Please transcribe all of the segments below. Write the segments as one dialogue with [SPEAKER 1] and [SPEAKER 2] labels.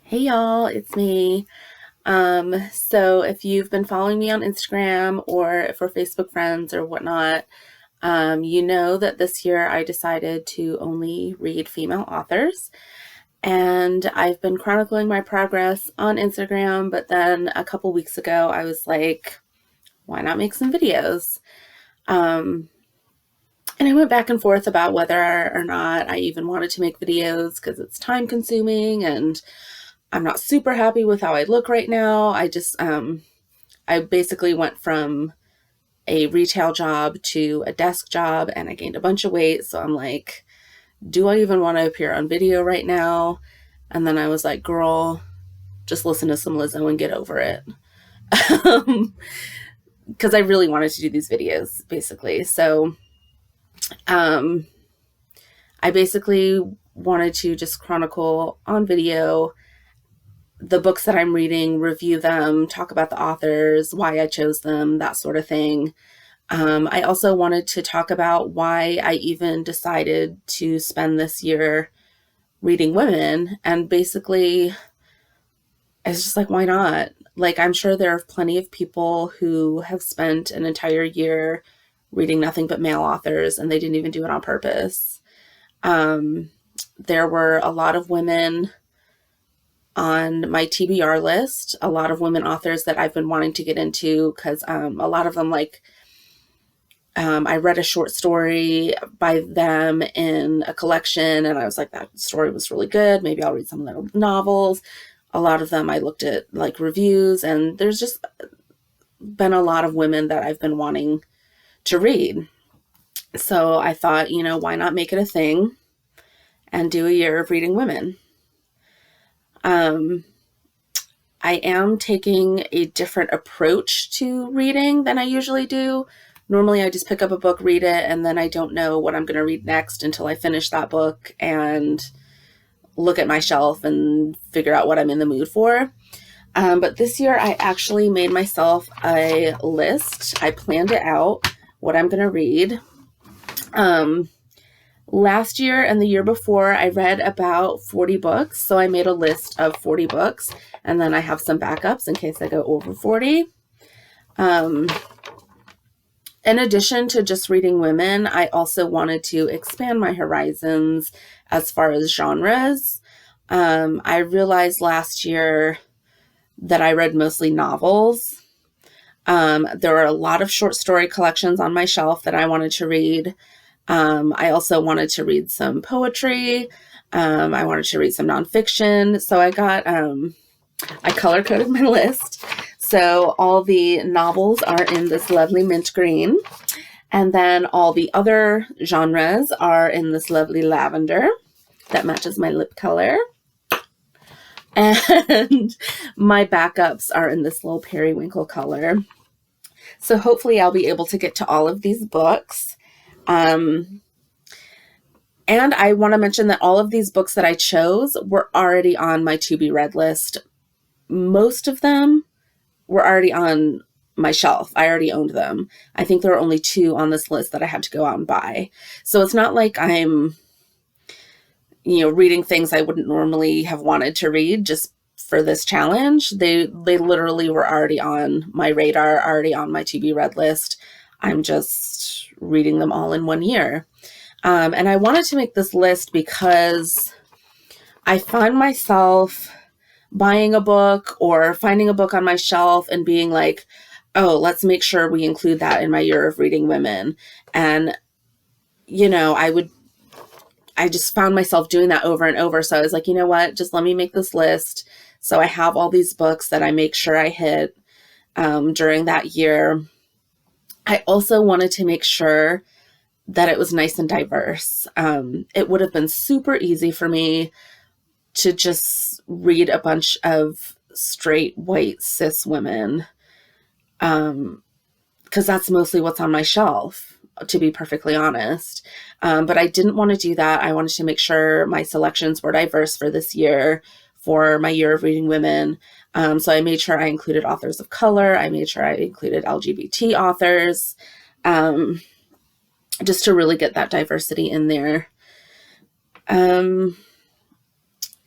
[SPEAKER 1] Hey y'all, it's me. So if you've been following me on Instagram or if we're Facebook friends or whatnot, you know that this year I decided to only read female authors. And I've been chronicling my progress on Instagram, but then a couple weeks ago I was like, why not make some videos? Um, and I went back and forth about whether or not I even wanted to make videos because it's time consuming and I'm not super happy with how I look right now. I basically went from a retail job to a desk job and I gained a bunch of weight. So I'm like, do I even want to appear on video right now? And then I was like, girl, just listen to some Lizzo and get over it. Because I really wanted to do these videos, basically. So um, I basically wanted to just chronicle on video the books that I'm reading, review them, talk about the authors, why I chose them, that sort of thing. I also wanted to talk about why I even decided to spend this year reading women. And basically, it's just like, why not? Like, I'm sure there are plenty of people who have spent an entire year reading nothing but male authors and they didn't even do it on purpose. Um, there were a lot of women on my TBR list, a lot of women authors that I've been wanting to get into because a lot of them, I read a short story by them in a collection, and I was like, that story was really good. Maybe I'll read some of their novels. A lot of them I looked at like reviews, and there's just been a lot of women that I've been wanting to read. So I thought, why not make it a thing and do a year of reading women? Um, I am taking a different approach to reading than I usually do. Normally, I just pick up a book, read it, and then I don't know what I'm going to read next until I finish that book and look at my shelf and figure out what I'm in the mood for. But this year, I actually made myself a list. I planned it out, what I'm going to read. Last year and the year before, I read about 40 books. So I made a list of 40 books, and then I have some backups in case I go over 40. In addition to just reading women, I also wanted to expand my horizons as far as genres. I realized last year that I read mostly novels. There were a lot of short story collections on my shelf that I wanted to read. I also wanted to read some poetry. I wanted to read some nonfiction. So I color coded my list. So all the novels are in this lovely mint green. And then all the other genres are in this lovely lavender that matches my lip color. And my backups are in this little periwinkle color. So hopefully I'll be able to get to all of these books. And I want to mention that all of these books that I chose were already on my to be read list. Most of them were already on my shelf. I already owned them. I think there were only 2 on this list that I had to go out and buy. So it's not like I'm, reading things I wouldn't normally have wanted to read just for this challenge. They literally were already on my radar, already on my to be read list. I'm just reading them all in one year. And I wanted to make this list because I find myself buying a book or finding a book on my shelf and being like, oh, let's make sure we include that in my year of reading women. And, I just found myself doing that over and over. So I was like, you know what, just let me make this list. So I have all these books that I make sure I hit during that year. I also wanted to make sure that it was nice and diverse. It would have been super easy for me to just read a bunch of straight white cis women, because that's mostly what's on my shelf, to be perfectly honest. But I didn't want to do that. I wanted to make sure my selections were diverse for this year, for my year of reading women. So I made sure I included authors of color. I made sure I included LGBT authors, just to really get that diversity in there.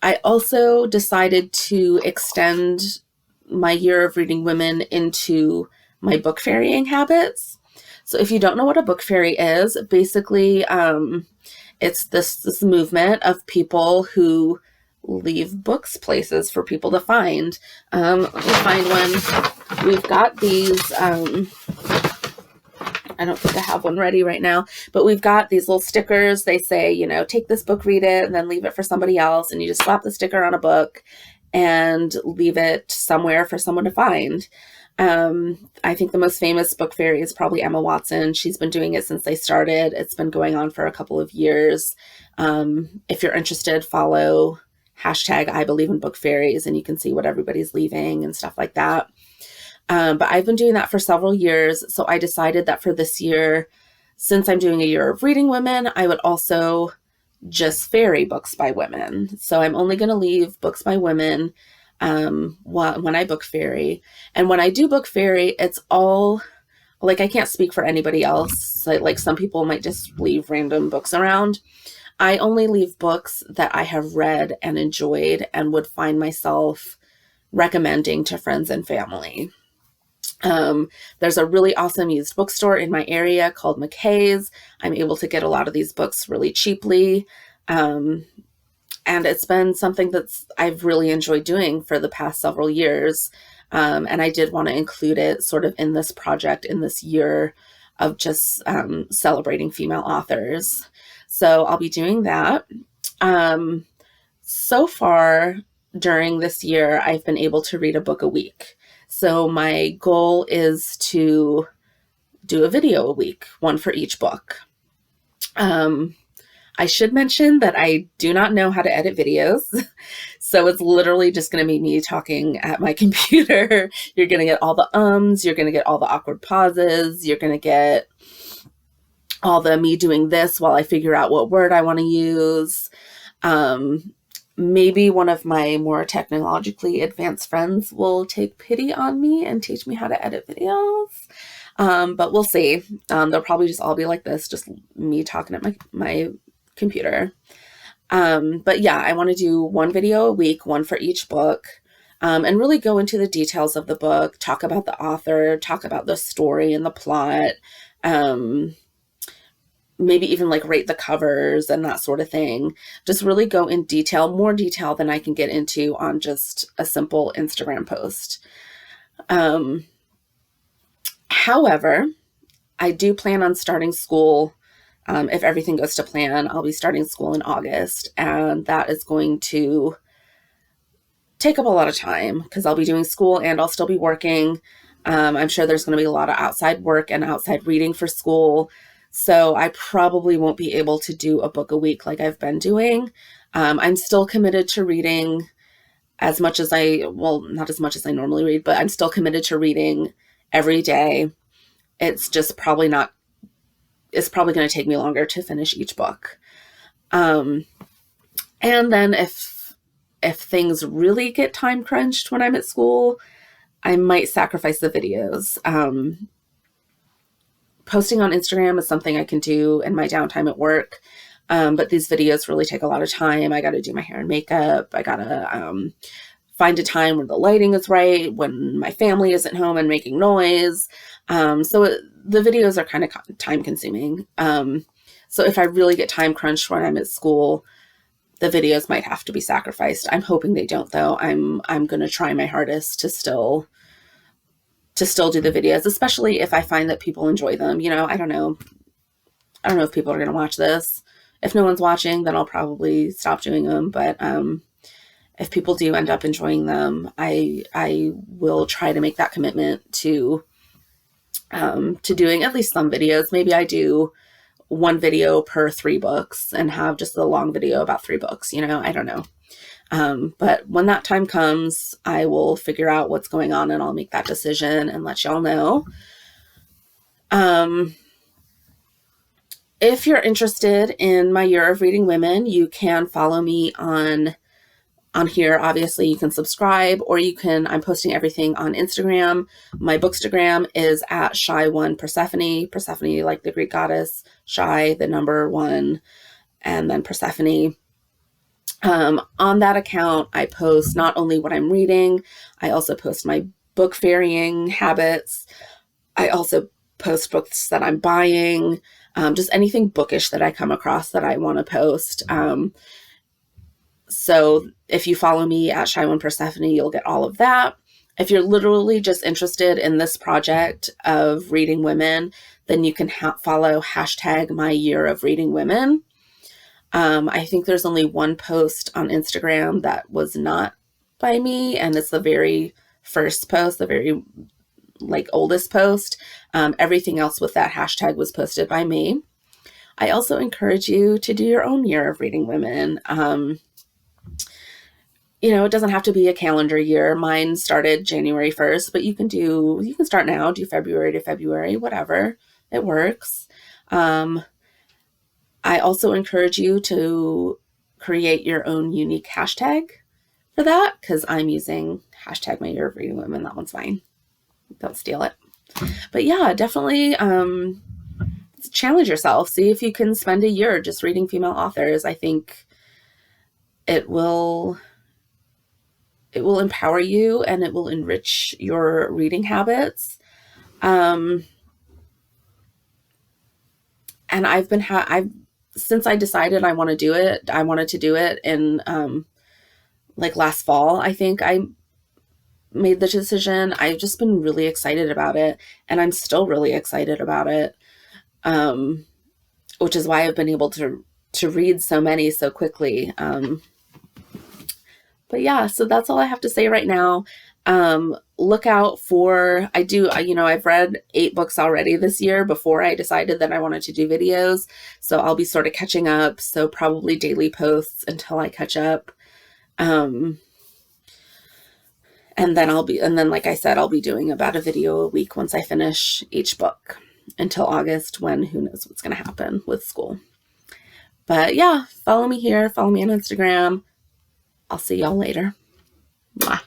[SPEAKER 1] I also decided to extend my year of reading women into my book fairying habits. So if you don't know what a book fairy is, basically it's this movement of people who leave books places for people to find. Let me find one. We've got these, I don't think I have one ready right now, but we've got these little stickers. They say, you know, take this book, read it, and then leave it for somebody else. And you just slap the sticker on a book and leave it somewhere for someone to find. I think the most famous book fairy is probably Emma Watson. She's been doing it since they started. It's been going on for a couple of years. If you're interested, follow hashtag I believe in book fairies, and you can see what everybody's leaving and stuff like that. But I've been doing that for several years. So I decided that for this year, since I'm doing a year of reading women, I would also just fairy books by women. So I'm only going to leave books by women when I book fairy. And when I do book fairy, it's all, like, I can't speak for anybody else. Like some people might just leave random books around. I only leave books that I have read and enjoyed and would find myself recommending to friends and family. There's a really awesome used bookstore in my area called McKay's. I'm able to get a lot of these books really cheaply. And it's been something I've really enjoyed doing for the past several years. And I did want to include it sort of in this project in this year of just celebrating female authors. So I'll be doing that. So far during this year, I've been able to read a book a week. So my goal is to do a video a week, one for each book. I should mention that I do not know how to edit videos. So it's literally just going to be me talking at my computer. You're going to get all the ums, you're going to get all the awkward pauses, you're going to get all the me doing this while I figure out what word I want to use. Maybe one of my more technologically advanced friends will take pity on me and teach me how to edit videos. But we'll see. They'll probably just all be like this, just me talking at my computer. But yeah, I want to do one video a week, one for each book, and really go into the details of the book, talk about the author, talk about the story and the plot, maybe even like rate the covers and that sort of thing. Just really go in detail, more detail than I can get into on just a simple Instagram post. However, I do plan on starting school. If everything goes to plan, I'll be starting school in August, and that is going to take up a lot of time because I'll be doing school and I'll still be working. I'm sure there's going to be a lot of outside work and outside reading for school. So I probably won't be able to do a book a week like I've been doing. I'm still committed to reading as much as not as much as I normally read, but I'm still committed to reading every day. It's just probably it's probably going to take me longer to finish each book. And then if things really get time crunched when I'm at school, I might sacrifice the videos. Posting on Instagram is something I can do in my downtime at work. But these videos really take a lot of time. I got to do my hair and makeup. I got to find a time where the lighting is right, when my family isn't home and making noise. So the videos are kind of time consuming. So if I really get time crunched when I'm at school, the videos might have to be sacrificed. I'm hoping they don't, though. I'm going to try my hardest to still do the videos, especially if I find that people enjoy them. You know, I don't know if people are going to watch this. If no one's watching, then I'll probably stop doing them. But if people do end up enjoying them, I will try to make that commitment to doing at least some videos. Maybe I do one video per 3 books and have just a long video about 3 books. You know, I don't know. But when that time comes, I will figure out what's going on and I'll make that decision and let y'all know. If you're interested in my year of reading women, you can follow me on here. Obviously you can subscribe, or I'm posting everything on Instagram. My bookstagram is at shy1Persephone, Persephone like the Greek goddess, shy, the number 1, and then Persephone. On that account, I post not only what I'm reading, I also post my book fairying habits. I also post books that I'm buying, just anything bookish that I come across that I want to post. So if you follow me at Shy One Persephone, you'll get all of that. If you're literally just interested in this project of reading women, then you can follow hashtag my year of reading women. I think there's only one post on Instagram that was not by me, and it's the very first post, the very oldest post. Everything else with that hashtag was posted by me. I also encourage you to do your own year of reading women. It doesn't have to be a calendar year. Mine started January 1st, but you can start now, do February to February, whatever. It works. I also encourage you to create your own unique hashtag for that, because I'm using hashtag my year of reading women. That one's fine. Don't steal it. But yeah, definitely challenge yourself. See if you can spend a year just reading female authors. I think it will empower you, and it will enrich your reading habits. And since I decided I want to do it, I wanted to do it in last fall. I think I made the decision. I've just been really excited about it, and I'm still really excited about it, which is why I've been able to read so many so quickly. But yeah, so that's all I have to say right now. Look out for, I've read 8 books already this year before I decided that I wanted to do videos. So I'll be sort of catching up. So probably daily posts until I catch up. And then like I said, I'll be doing about a video a week once I finish each book until August, when who knows what's going to happen with school. But yeah, follow me here. Follow me on Instagram. I'll see y'all later. Bye.